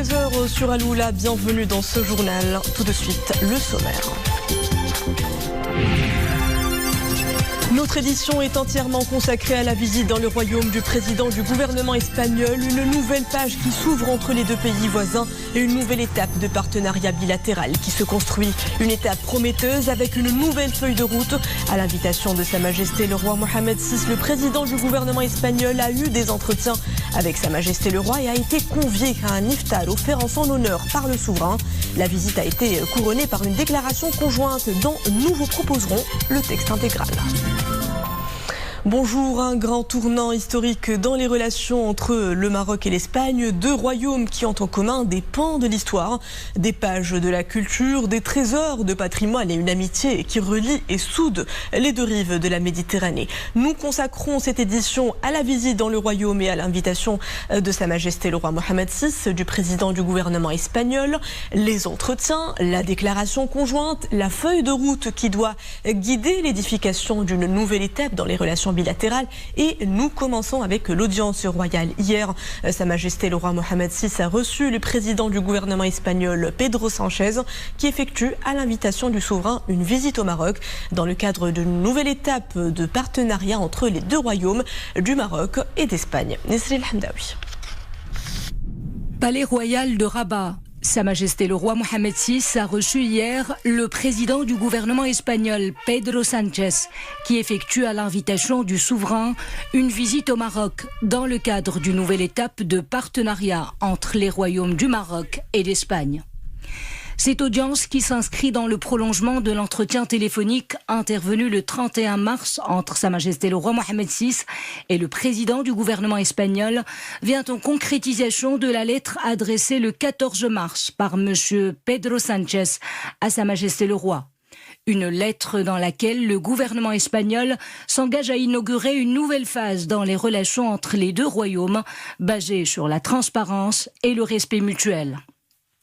13h sur Aloula, bienvenue dans ce journal. Tout de suite, le sommaire. Notre édition est entièrement consacrée à la visite dans le royaume du président du gouvernement espagnol. Une nouvelle page qui s'ouvre entre les deux pays voisins et une nouvelle étape de partenariat bilatéral qui se construit. Une étape prometteuse avec une nouvelle feuille de route. À l'invitation de Sa Majesté le roi Mohamed VI, le président du gouvernement espagnol a eu des entretiens avec Sa Majesté le roi et a été convié à un iftar offert en son honneur par le souverain. La visite a été couronnée par une déclaration conjointe dont nous vous proposerons le texte intégral. Bonjour, un grand tournant historique dans les relations entre le Maroc et l'Espagne, deux royaumes qui ont en commun des pans de l'histoire, des pages de la culture, des trésors de patrimoine et une amitié qui relie et soude les deux rives de la Méditerranée. Nous consacrons cette édition à la visite dans le royaume et à l'invitation de Sa Majesté le roi Mohamed VI, du président du gouvernement espagnol, les entretiens, la déclaration conjointe, la feuille de route qui doit guider l'édification d'une nouvelle étape dans les relations bilatérale. Et nous commençons avec l'audience royale. Hier, Sa Majesté le roi Mohamed VI a reçu le président du gouvernement espagnol, Pedro Sánchez, qui effectue à l'invitation du souverain une visite au Maroc dans le cadre d'une nouvelle étape de partenariat entre les deux royaumes du Maroc et d'Espagne. Nesrine Hamdaoui. Palais royal de Rabat. Sa Majesté le roi Mohamed VI a reçu hier le président du gouvernement espagnol, Pedro Sánchez, qui effectue à l'invitation du souverain une visite au Maroc dans le cadre d'une nouvelle étape de partenariat entre les royaumes du Maroc et l'Espagne. Cette audience qui s'inscrit dans le prolongement de l'entretien téléphonique intervenu le 31 mars entre Sa Majesté le roi Mohamed VI et le président du gouvernement espagnol vient en concrétisation de la lettre adressée le 14 mars par M. Pedro Sánchez à Sa Majesté le roi. Une lettre dans laquelle le gouvernement espagnol s'engage à inaugurer une nouvelle phase dans les relations entre les deux royaumes, basée sur la transparence et le respect mutuel.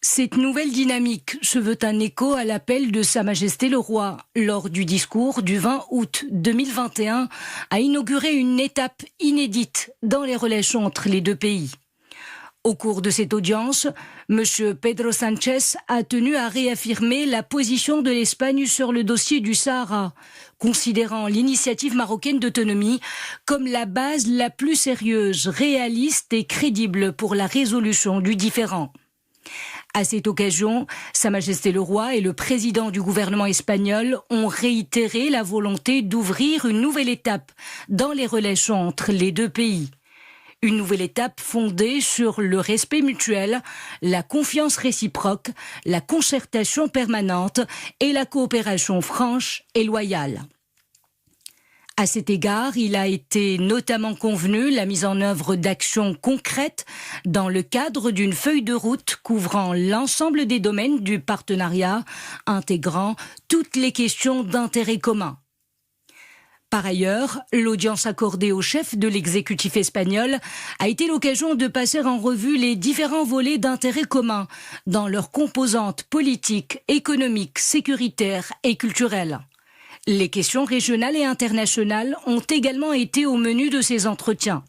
Cette nouvelle dynamique se veut un écho à l'appel de Sa Majesté le Roi lors du discours du 20 août 2021 à inaugurer une étape inédite dans les relations entre les deux pays. Au cours de cette audience, M. Pedro Sánchez a tenu à réaffirmer la position de l'Espagne sur le dossier du Sahara, considérant l'initiative marocaine d'autonomie comme la base la plus sérieuse, réaliste et crédible pour la résolution du différend. À cette occasion, Sa Majesté le Roi et le président du gouvernement espagnol ont réitéré la volonté d'ouvrir une nouvelle étape dans les relations entre les deux pays. Une nouvelle étape fondée sur le respect mutuel, la confiance réciproque, la concertation permanente et la coopération franche et loyale. À cet égard, il a été notamment convenu la mise en œuvre d'actions concrètes dans le cadre d'une feuille de route couvrant l'ensemble des domaines du partenariat, intégrant toutes les questions d'intérêt commun. Par ailleurs, l'audience accordée au chef de l'exécutif espagnol a été l'occasion de passer en revue les différents volets d'intérêt commun dans leurs composantes politiques, économiques, sécuritaires et culturelles. Les questions régionales et internationales ont également été au menu de ces entretiens.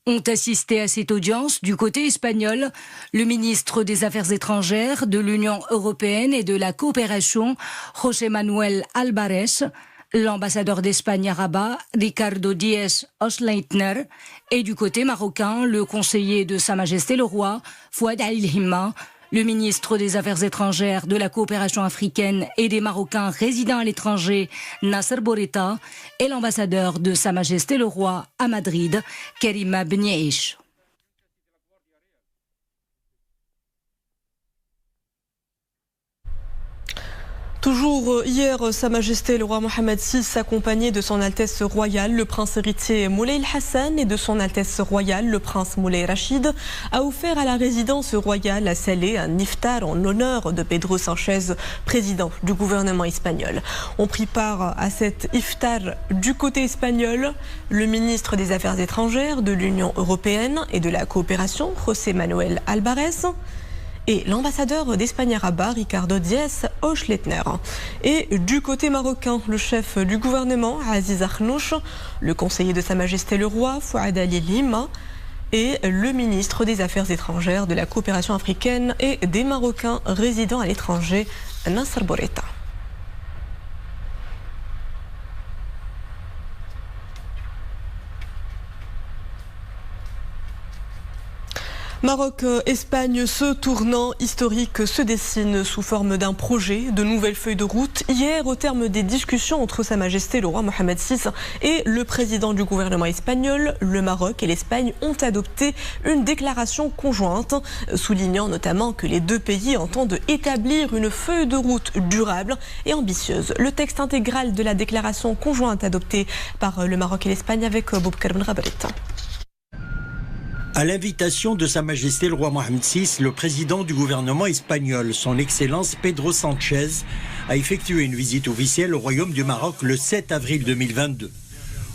Ont assisté à cette audience, du côté espagnol, le ministre des Affaires étrangères, de l'Union européenne et de la coopération, José Manuel Álvarez, l'ambassadeur d'Espagne à Rabat, Ricardo Díez Osleitner, et du côté marocain, le conseiller de Sa Majesté le Roi, Fouad El-Himma, le ministre des Affaires étrangères, de la coopération africaine et des Marocains résidant à l'étranger, Nasser Bourita, et l'ambassadeur de Sa Majesté le Roi à Madrid, Karima Beniaish. Toujours hier, Sa Majesté le roi Mohamed VI, accompagné de son Altesse royale, le prince héritier Moulay Hassan, et de son Altesse royale, le prince Moulay Rachid, a offert à la résidence royale à Salé un iftar en l'honneur de Pedro Sánchez, président du gouvernement espagnol. On prit part à cet iftar du côté espagnol le ministre des Affaires étrangères, de l'Union européenne et de la coopération, José Manuel Álvarez, et l'ambassadeur d'Espagne à Rabat, Ricardo Díez Osleitner. Et du côté marocain, le chef du gouvernement, Aziz Akhnouch, le conseiller de Sa Majesté le Roi, Fouad El-Himma, et le ministre des Affaires étrangères, de la coopération africaine et des Marocains résidant à l'étranger, Nasser Bourita. Maroc-Espagne, ce tournant historique se dessine sous forme d'un projet de nouvelle feuille de route. Hier, au terme des discussions entre Sa Majesté le roi Mohamed VI et le président du gouvernement espagnol, le Maroc et l'Espagne ont adopté une déclaration conjointe, soulignant notamment que les deux pays entendent établir une feuille de route durable et ambitieuse. Le texte intégral de la déclaration conjointe adoptée par le Maroc et l'Espagne avec Boubkar Ben Ghabrit. À l'invitation de Sa Majesté le roi Mohamed VI, le président du gouvernement espagnol, son Excellence Pedro Sánchez, a effectué une visite officielle au Royaume du Maroc le 7 avril 2022.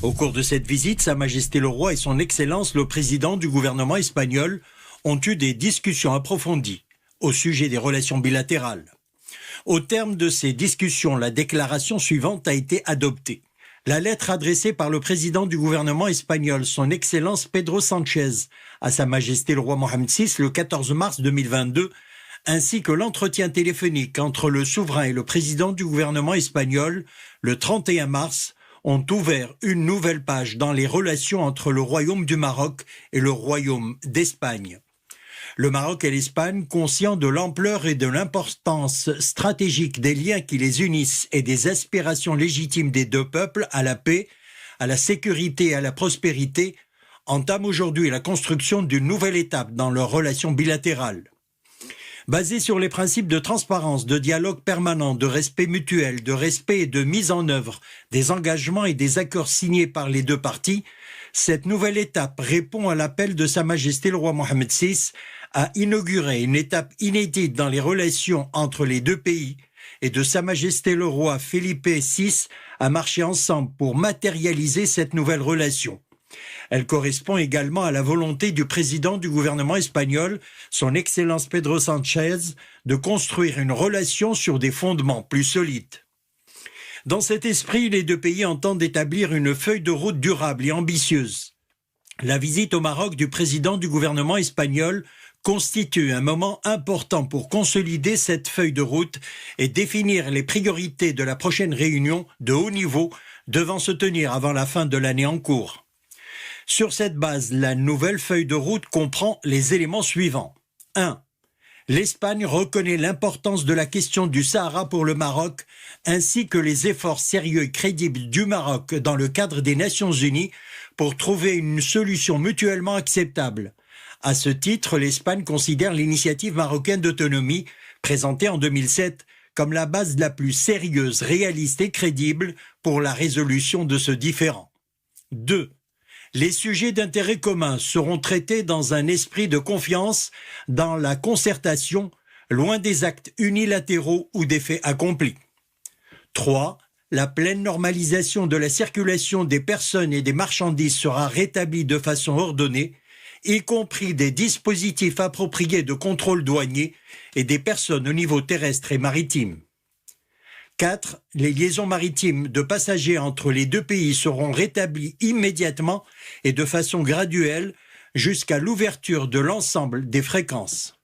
Au cours de cette visite, Sa Majesté le roi et son Excellence le président du gouvernement espagnol ont eu des discussions approfondies au sujet des relations bilatérales. Au terme de ces discussions, la déclaration suivante a été adoptée. La lettre adressée par le président du gouvernement espagnol, son Excellence Pedro Sánchez, à Sa Majesté le roi Mohamed VI le 14 mars 2022, ainsi que l'entretien téléphonique entre le souverain et le président du gouvernement espagnol le 31 mars, ont ouvert une nouvelle page dans les relations entre le Royaume du Maroc et le Royaume d'Espagne. Le Maroc et l'Espagne, conscients de l'ampleur et de l'importance stratégique des liens qui les unissent et des aspirations légitimes des deux peuples à la paix, à la sécurité et à la prospérité, entament aujourd'hui la construction d'une nouvelle étape dans leurs relations bilatérales. Basée sur les principes de transparence, de dialogue permanent, de respect mutuel, de respect et de mise en œuvre des engagements et des accords signés par les deux parties, cette nouvelle étape répond à l'appel de Sa Majesté le roi Mohamed VI à inaugurer une étape inédite dans les relations entre les deux pays et de Sa Majesté le roi Felipe VI à marcher ensemble pour matérialiser cette nouvelle relation. Elle correspond également à la volonté du président du gouvernement espagnol, son Excellence Pedro Sánchez, de construire une relation sur des fondements plus solides. Dans cet esprit, les deux pays entendent établir une feuille de route durable et ambitieuse. La visite au Maroc du président du gouvernement espagnol constitue un moment important pour consolider cette feuille de route et définir les priorités de la prochaine réunion de haut niveau devant se tenir avant la fin de l'année en cours. Sur cette base, la nouvelle feuille de route comprend les éléments suivants. 1. L'Espagne reconnaît l'importance de la question du Sahara pour le Maroc, ainsi que les efforts sérieux et crédibles du Maroc dans le cadre des Nations Unies pour trouver une solution mutuellement acceptable. À ce titre, l'Espagne considère l'initiative marocaine d'autonomie, présentée en 2007, comme la base la plus sérieuse, réaliste et crédible pour la résolution de ce différend. 2. Les sujets d'intérêt commun seront traités dans un esprit de confiance dans la concertation, loin des actes unilatéraux ou des faits accomplis. 3. La pleine normalisation de la circulation des personnes et des marchandises sera rétablie de façon ordonnée, y compris des dispositifs appropriés de contrôle douanier et des personnes au niveau terrestre et maritime. 4. Les liaisons maritimes de passagers entre les deux pays seront rétablies immédiatement et de façon graduelle jusqu'à l'ouverture de l'ensemble des fréquences.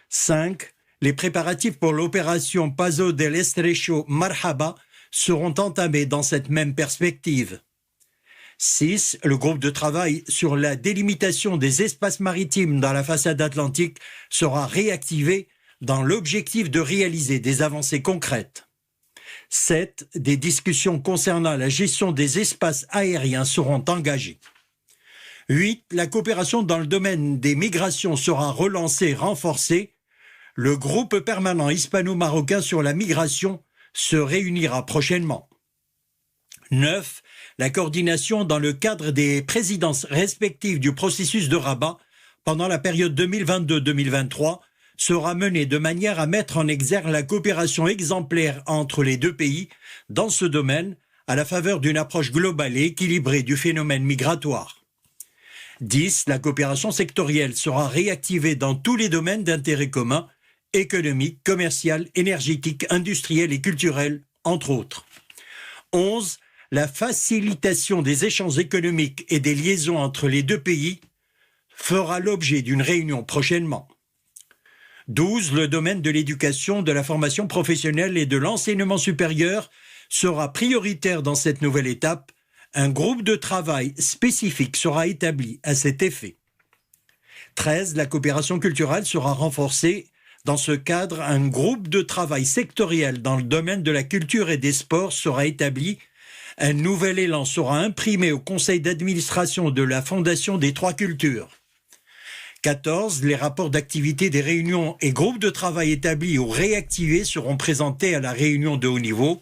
5. Les préparatifs pour l'opération Paso del Estrecho Marhaba seront entamés dans cette même perspective. 6. Le groupe de travail sur la délimitation des espaces maritimes dans la façade atlantique sera réactivé dans l'objectif de réaliser des avancées concrètes. 7. Des discussions concernant la gestion des espaces aériens seront engagées. 8. La coopération dans le domaine des migrations sera relancée et renforcée. Le groupe permanent hispano-marocain sur la migration se réunira prochainement. 9. La coordination dans le cadre des présidences respectives du processus de Rabat pendant la période 2022-2023 sera menée de manière à mettre en exergue la coopération exemplaire entre les deux pays dans ce domaine à la faveur d'une approche globale et équilibrée du phénomène migratoire. 10. La coopération sectorielle sera réactivée dans tous les domaines d'intérêt commun, économique, commercial, énergétique, industriel et culturel, entre autres. 11. La facilitation des échanges économiques et des liaisons entre les deux pays fera l'objet d'une réunion prochainement. 12. Le domaine de l'éducation, de la formation professionnelle et de l'enseignement supérieur sera prioritaire dans cette nouvelle étape. Un groupe de travail spécifique sera établi à cet effet. 13. La coopération culturelle sera renforcée. Dans ce cadre, un groupe de travail sectoriel dans le domaine de la culture et des sports sera établi. Un nouvel élan sera imprimé au conseil d'administration de la Fondation des Trois Cultures. 14. Les rapports d'activité des réunions et groupes de travail établis ou réactivés seront présentés à la réunion de haut niveau.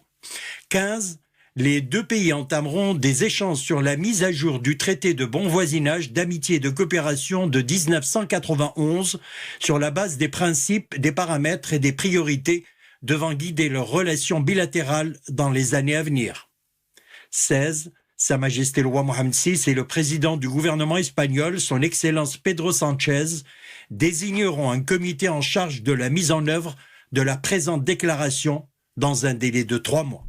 15. Les deux pays entameront des échanges sur la mise à jour du traité de bon voisinage, d'amitié et de coopération de 1991 sur la base des principes, des paramètres et des priorités devant guider leurs relations bilatérales dans les années à venir. 16. Sa Majesté le roi Mohammed VI et le président du gouvernement espagnol, son Excellence Pedro Sánchez, désigneront un comité en charge de la mise en œuvre de la présente déclaration dans un délai de 3 mois.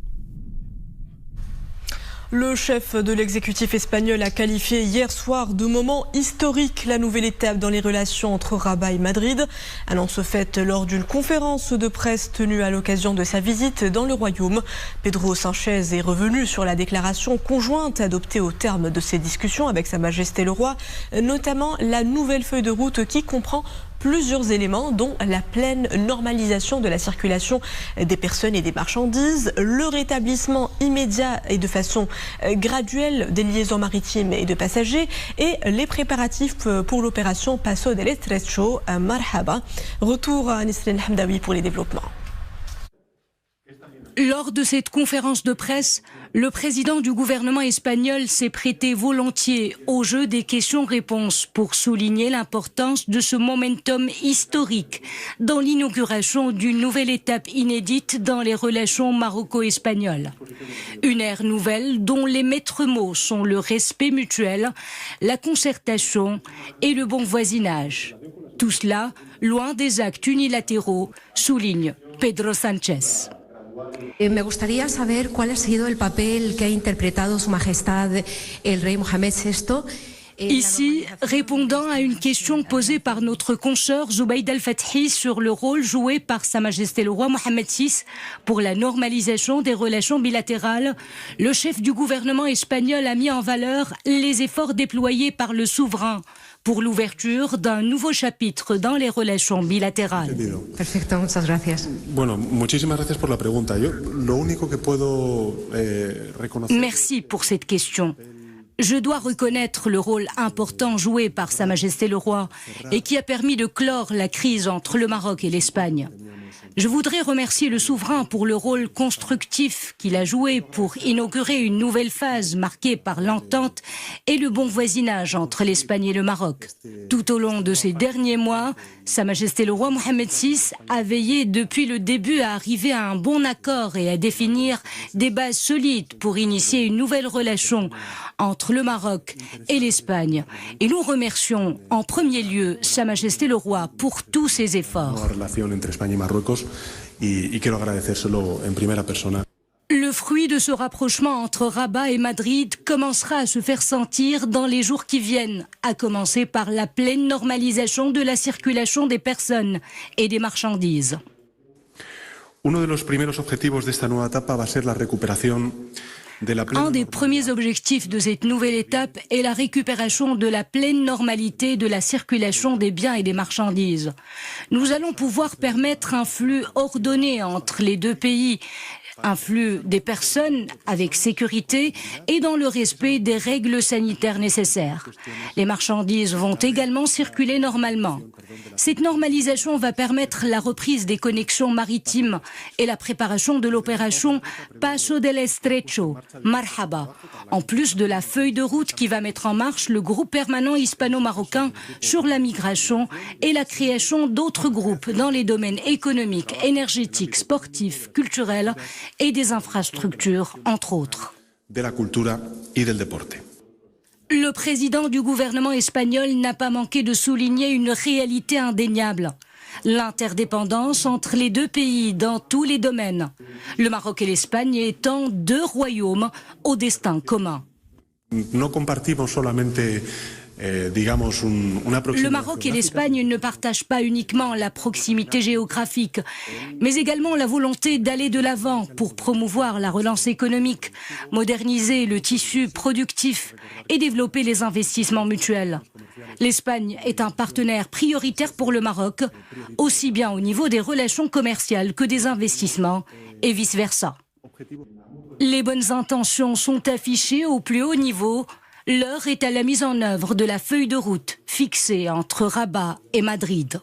Le chef de l'exécutif espagnol a qualifié hier soir de moment historique la nouvelle étape dans les relations entre Rabat et Madrid. Annonce faite lors d'une conférence de presse tenue à l'occasion de sa visite dans le royaume. Pedro Sánchez est revenu sur la déclaration conjointe adoptée au terme de ses discussions avec Sa Majesté le Roi, notamment la nouvelle feuille de route qui comprend plusieurs éléments, dont la pleine normalisation de la circulation des personnes et des marchandises, le rétablissement immédiat et de façon graduelle des liaisons maritimes et de passagers et les préparatifs pour l'opération Paso del Estrecho Marhaba. Retour à Nisrine Hamdawi pour les développements. Lors de cette conférence de presse, le président du gouvernement espagnol s'est prêté volontiers au jeu des questions-réponses pour souligner l'importance de ce momentum historique dans l'inauguration d'une nouvelle étape inédite dans les relations maroco-espagnoles. Une ère nouvelle dont les maîtres mots sont le respect mutuel, la concertation et le bon voisinage. Tout cela loin des actes unilatéraux, souligne Pedro Sánchez. Me gustaría saber cuál ha sido el papel que ha interpretado Su Majestad el Rey Mohammed VI. Ici, répondant à une question posée par notre consoeur Zubayd Al-Fathi sur le rôle joué par Sa Majesté le Roi Mohammed VI pour la normalisation des relations bilatérales, le chef du gouvernement espagnol a mis en valeur les efforts déployés par le souverain pour l'ouverture d'un nouveau chapitre dans les relations bilatérales. Perfecto, muchas gracias. Bueno, muchísimas gracias por la pregunta. Yo lo único que puedo reconocer. Merci pour cette question. Je dois reconnaître le rôle important joué par Sa Majesté le Roi et qui a permis de clore la crise entre le Maroc et l'Espagne. Je voudrais remercier le souverain pour le rôle constructif qu'il a joué pour inaugurer une nouvelle phase marquée par l'entente et le bon voisinage entre l'Espagne et le Maroc. Tout au long de ces derniers mois, Sa Majesté le Roi Mohammed VI a veillé depuis le début à arriver à un bon accord et à définir des bases solides pour initier une nouvelle relation entre le Maroc et l'Espagne. Et nous remercions en premier lieu Sa Majesté le Roi pour tous ses efforts. Le fruit de ce rapprochement entre Rabat et Madrid commencera à se faire sentir dans les jours qui viennent, à commencer par la pleine normalisation de la circulation des personnes et des marchandises. Uno de los primeros objetivos de esta nueva etapa va a ser la recuperación. Un des premiers objectifs de cette nouvelle étape est la récupération de la pleine normalité de la circulation des biens et des marchandises. Nous allons pouvoir permettre un flux ordonné entre les deux pays, un flux des personnes avec sécurité et dans le respect des règles sanitaires nécessaires. Les marchandises vont également circuler normalement. Cette normalisation va permettre la reprise des connexions maritimes et la préparation de l'opération Paso del Estrecho, Marhaba, en plus de la feuille de route qui va mettre en marche le groupe permanent hispano-marocain sur la migration et la création d'autres groupes dans les domaines économiques, énergétiques, sportifs, culturels et des infrastructures, entre autres. De la cultura y del deporte. Le président du gouvernement espagnol n'a pas manqué de souligner une réalité indéniable. L'interdépendance entre les deux pays dans tous les domaines. Le Maroc et l'Espagne étant deux royaumes au destin commun. No compartimos solamente Le Maroc et l'Espagne ne partagent pas uniquement la proximité géographique, mais également la volonté d'aller de l'avant pour promouvoir la relance économique, moderniser le tissu productif et développer les investissements mutuels. L'Espagne est un partenaire prioritaire pour le Maroc, aussi bien au niveau des relations commerciales que des investissements, et vice-versa. Les bonnes intentions sont affichées au plus haut niveau. L'heure est à la mise en œuvre de la feuille de route fixée entre Rabat et Madrid.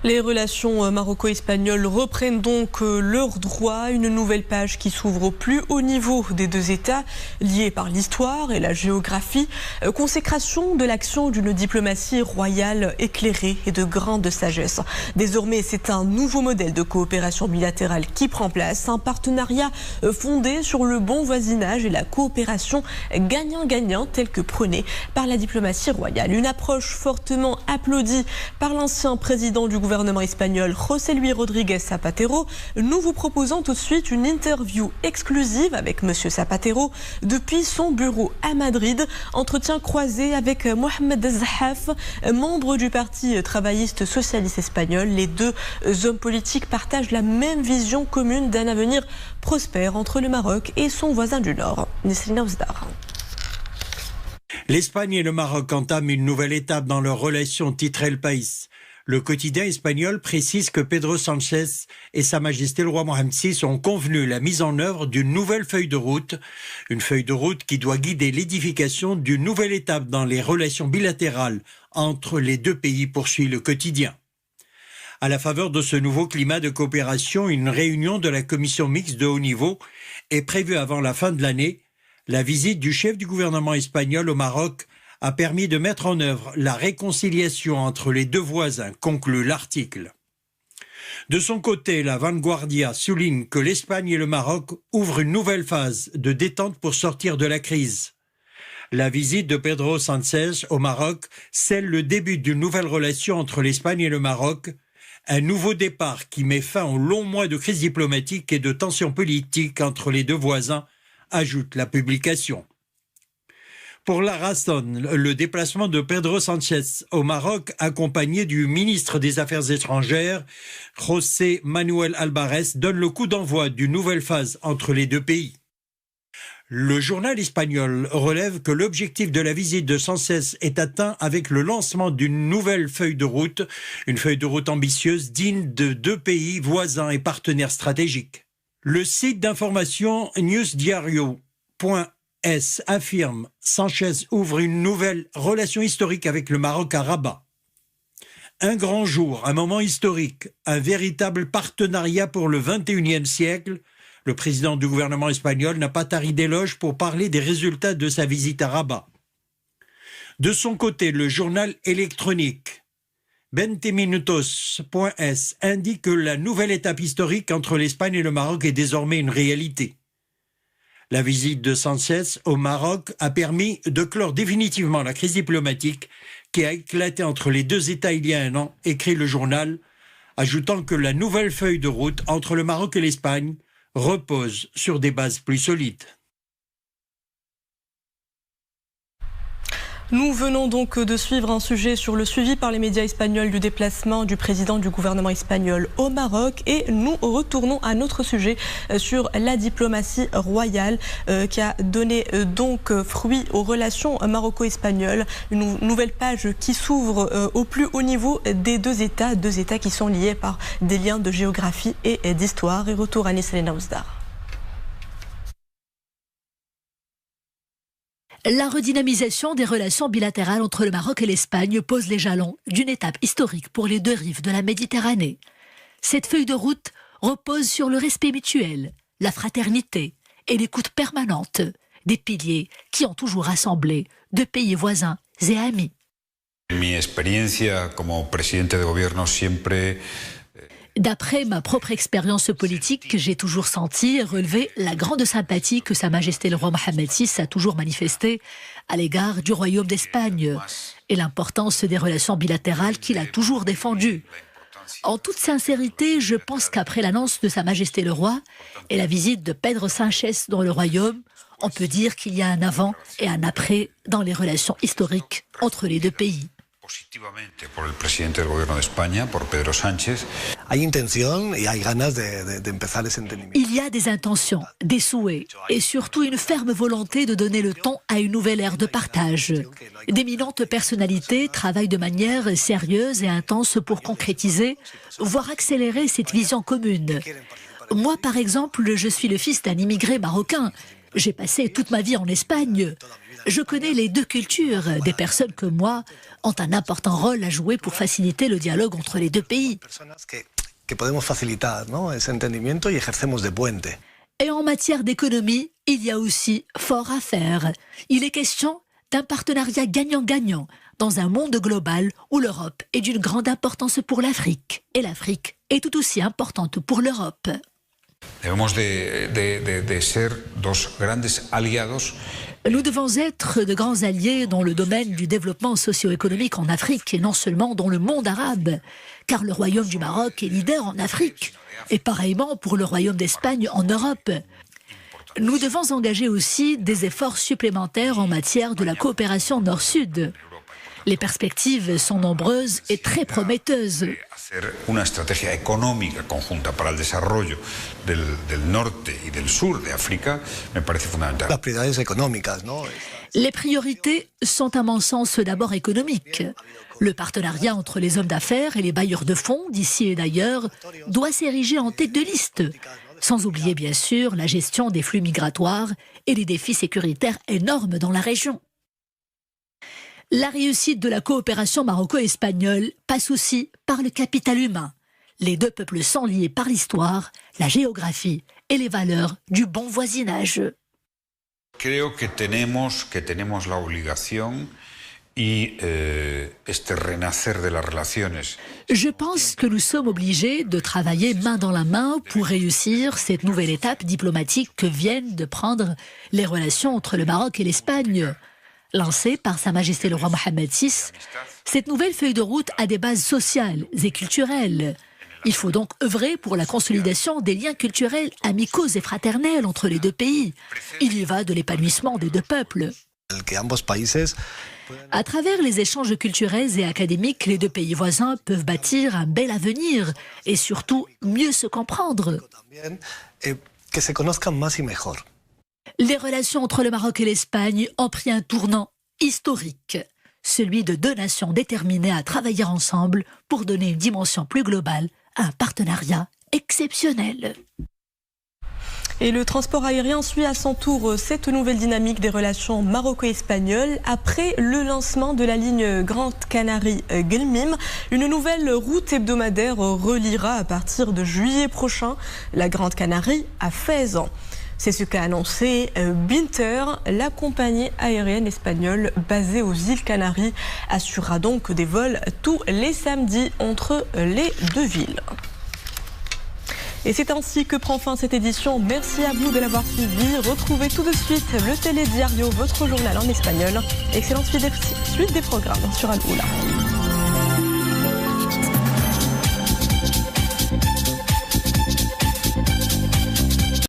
Les relations maroco-espagnoles reprennent donc leur droit, une nouvelle page qui s'ouvre au plus haut niveau des deux États, liés par l'histoire et la géographie. Consécration de l'action d'une diplomatie royale éclairée et de grande sagesse. Désormais, c'est un nouveau modèle de coopération bilatérale qui prend place, un partenariat fondé sur le bon voisinage et la coopération gagnant-gagnant telle que prônée par la diplomatie royale. Une approche fortement applaudie par l'ancien président du gouvernement espagnol José Luis Rodríguez Zapatero. Nous vous proposons tout de suite une interview exclusive avec Monsieur Zapatero depuis son bureau à Madrid. Entretien croisé avec Mohamed Zahaf, membre du Parti travailliste socialiste espagnol. Les deux hommes politiques partagent la même vision commune d'un avenir prospère entre le Maroc et son voisin du Nord. Nesrina Ozdar. L'Espagne et le Maroc entament une nouvelle étape dans leur relation, titre El País. Le quotidien espagnol précise que Pedro Sánchez et Sa Majesté le roi Mohamed VI ont convenu la mise en œuvre d'une nouvelle feuille de route. Une feuille de route qui doit guider l'édification d'une nouvelle étape dans les relations bilatérales entre les deux pays, poursuit le quotidien. À la faveur de ce nouveau climat de coopération, une réunion de la commission mixte de haut niveau est prévue avant la fin de l'année. La visite du chef du gouvernement espagnol au Maroc a permis de mettre en œuvre la réconciliation entre les deux voisins, conclut l'article. De son côté, la Vanguardia souligne que l'Espagne et le Maroc ouvrent une nouvelle phase de détente pour sortir de la crise. La visite de Pedro Sánchez au Maroc scelle le début d'une nouvelle relation entre l'Espagne et le Maroc, un nouveau départ qui met fin aux longs mois de crise diplomatique et de tensions politiques entre les deux voisins, ajoute la publication. Pour La Razón, le déplacement de Pedro Sánchez au Maroc, accompagné du ministre des Affaires étrangères, José Manuel Álvarez, donne le coup d'envoi d'une nouvelle phase entre les deux pays. Le journal espagnol relève que l'objectif de la visite de Sánchez est atteint avec le lancement d'une nouvelle feuille de route, une feuille de route ambitieuse digne de deux pays voisins et partenaires stratégiques. Le site d'information newsdiario.es affirme Sánchez ouvre une nouvelle relation historique avec le Maroc à Rabat. Un grand jour, un moment historique, un véritable partenariat pour le XXIe siècle. Le président du gouvernement espagnol n'a pas tari d'éloges pour parler des résultats de sa visite à Rabat. De son côté, le journal électronique 20minutos.es indique que la nouvelle étape historique entre l'Espagne et le Maroc est désormais une réalité. La visite de Sánchez au Maroc a permis de clore définitivement la crise diplomatique qui a éclaté entre les deux États il y a un an, écrit le journal, ajoutant que la nouvelle feuille de route entre le Maroc et l'Espagne repose sur des bases plus solides. Nous venons donc de suivre un sujet sur le suivi par les médias espagnols du déplacement du président du gouvernement espagnol au Maroc et nous retournons à notre sujet sur la diplomatie royale qui a donné donc fruit aux relations maroco-espagnoles. Une nouvelle page qui s'ouvre au plus haut niveau des deux États qui sont liés par des liens de géographie et d'histoire. Et retour à Nesrina Ozdar. La redynamisation des relations bilatérales entre le Maroc et l'Espagne pose les jalons d'une étape historique pour les deux rives de la Méditerranée. Cette feuille de route repose sur le respect mutuel, la fraternité et l'écoute permanente, des piliers qui ont toujours rassemblé deux pays voisins et amis. Mi experiencia como presidente de gobierno siempre. D'après ma propre expérience politique, j'ai toujours senti et relevé la grande sympathie que Sa Majesté le roi Mohamed VI a toujours manifestée à l'égard du Royaume d'Espagne et l'importance des relations bilatérales qu'il a toujours défendues. En toute sincérité, je pense qu'après l'annonce de Sa Majesté le Roi et la visite de Pedro Sánchez dans le Royaume, on peut dire qu'il y a un avant et un après dans les relations historiques entre les deux pays. Positivamente por el presidente del gobierno de España, por Pedro Sánchez. Hay intención y hay ganas de empezar ese entendimiento. Il y a des intentions, des souhaits et surtout une ferme volonté de donner le ton à une nouvelle ère de partage. D'éminentes personnalités travaillent de manière sérieuse et intense pour concrétiser, voire accélérer cette vision commune. Moi, par exemple, je suis le fils d'un immigré marocain. J'ai passé toute ma vie en Espagne. Je connais les deux cultures. Des personnes comme moi ont un important rôle à jouer pour faciliter le dialogue entre les deux pays. Et en matière d'économie, il y a aussi fort à faire. Il est question d'un partenariat gagnant-gagnant dans un monde global où l'Europe est d'une grande importance pour l'Afrique. Et l'Afrique est tout aussi importante pour l'Europe. Debemos de ser dos grandes aliados. Nous devons être de grands alliés dans le domaine du développement socio-économique en Afrique et non seulement dans le monde arabe, car le Royaume du Maroc est leader en Afrique, et pareillement pour le Royaume d'Espagne en Europe. Nous devons engager aussi des efforts supplémentaires en matière de la coopération Nord-Sud. Les perspectives sont nombreuses et très prometteuses. Una estrategia económica conjunta para el desarrollo del norte y del sur de África me parece fundamental. Las prioridades económicas, ¿no? Les priorités sont à mon sens d'abord économiques. Le partenariat entre les hommes d'affaires et les bailleurs de fonds d'ici et d'ailleurs doit s'ériger en tête de liste. Sans oublier bien sûr la gestion des flux migratoires et les défis sécuritaires énormes dans la région. La réussite de la coopération maroco-espagnole passe aussi par le capital humain. Les deux peuples sont liés par l'histoire, la géographie et les valeurs du bon voisinage. Creo que tenemos la obligación y este renacer de las relaciones. Je pense que nous sommes obligés de travailler main dans la main pour réussir cette nouvelle étape diplomatique que viennent de prendre les relations entre le Maroc et l'Espagne. Lancée par Sa Majesté le Roi Mohammed VI, cette nouvelle feuille de route a des bases sociales et culturelles. Il faut donc œuvrer pour la consolidation des liens culturels amicaux et fraternels entre les deux pays. Il y va de l'épanouissement des deux peuples. À travers les échanges culturels et académiques, les deux pays voisins peuvent bâtir un bel avenir et surtout mieux se comprendre. Les relations entre le Maroc et l'Espagne ont pris un tournant historique, celui de deux nations déterminées à travailler ensemble pour donner une dimension plus globale à un partenariat exceptionnel. Et le transport aérien suit à son tour cette nouvelle dynamique des relations maroco-espagnoles. Après le lancement de la ligne Grande Canarie-Guelmim, une nouvelle route hebdomadaire reliera à partir de juillet prochain la Grande Canarie à Fès. C'est ce qu'a annoncé Binter. La compagnie aérienne espagnole basée aux îles Canaries assurera donc des vols tous les samedis entre les deux villes. Et c'est ainsi que prend fin cette édition. Merci à vous de l'avoir suivi. Retrouvez tout de suite le Telediario, votre journal en espagnol. Excellente suite des programmes sur Al Oula.